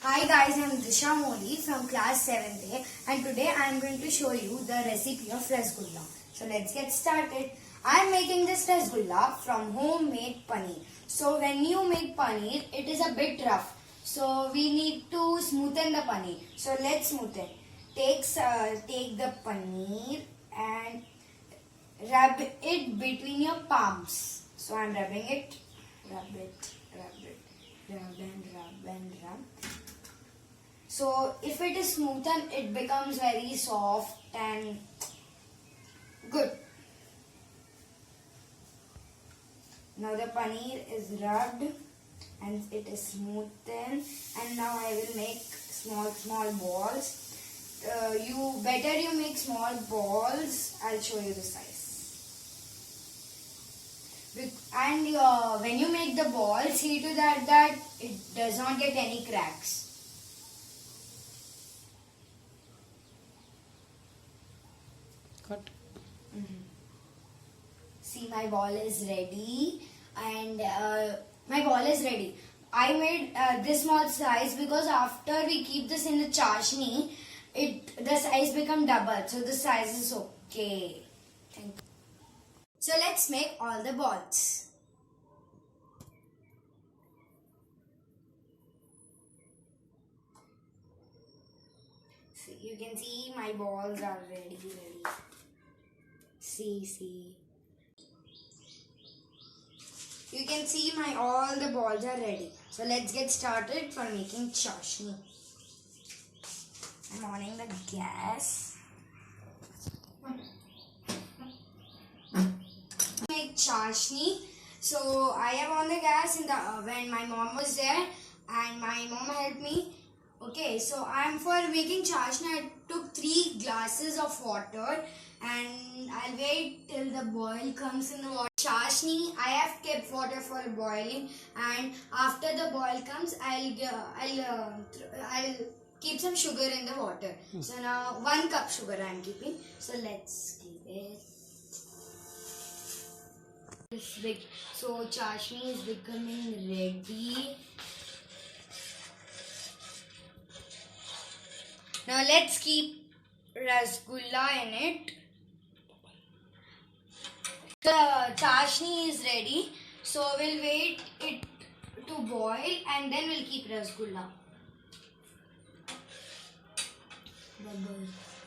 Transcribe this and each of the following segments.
Hi guys, I am Disha from class 7th and today I am going to show you the recipe of rasgulla. So let's get started. I am making this rasgulla from homemade paneer. So when you make paneer, it is a bit rough. So we need to smoothen the paneer. So let's smoothen. Take the paneer and rub it between your palms. So I am rubbing it. Rub and rub. So if it is smoothened, it becomes very soft and good. Now the paneer is rubbed and it is smoothened, and now I will make small balls. You make small balls. I'll show you the size. And when you make the ball, see to that it does not get any cracks. See, my ball is ready, and I made this small size because after we keep this in the chashni, the size become double. So the size is okay. Thank you. So let's make all the balls. So you can see my balls are ready. See. You can see all the balls are ready. So let's get started for making chashni. I'm on the gas. Make chashni. So I am on the gas in the oven. My mom was there and my mom helped me. Okay, so for making chashni, I took 3 glasses of water and I'll wait till the boil comes in the water. Chashni, I have kept water for boiling, and after the boil comes, I'll keep some sugar in the water. So now 1 cup sugar I am keeping. So let's keep it. So chashni is becoming ready. Now let's keep rasgulla in it. The chashni is ready, so we'll wait it to boil and then we'll keep rasgulla.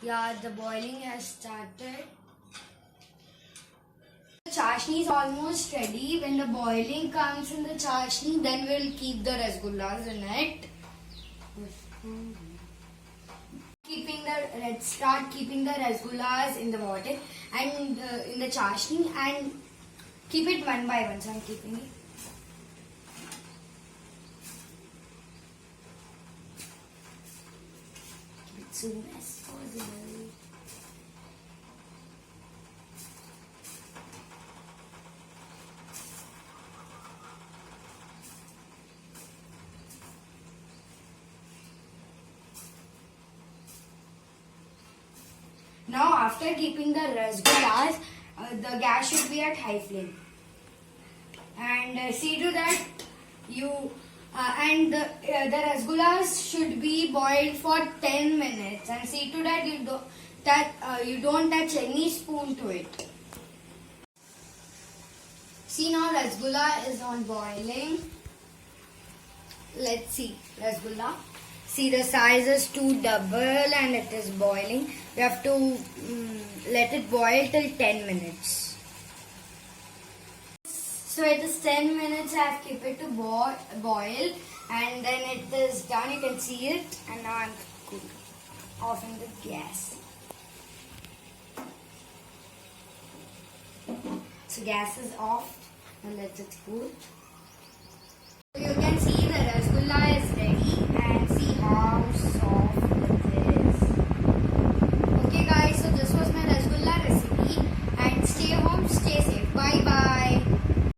Yeah, the boiling has started. The chashni is almost ready. When the boiling comes in the chashni, then we'll keep the rasgullas in it. Let's start keeping the rasgullas in the water and in the chashni, and keep it one by one. So I'm keeping it. Keep it soon as possible. Now after keeping the rasgullas, the gas should be at high flame. And see to that the rasgullas should be boiled for 10 minutes. And see to that you don't touch any spoon to it. See, now rasgulla is on boiling. Let's see rasgulla. See, the size is 2 double and it is boiling. We have to let it boil till 10 minutes. So it is 10 minutes. I have kept it to boil and then it is done. You can see it, and now I'm offing the gas. So gas is off. Now let it cool. You can see the rasgulla is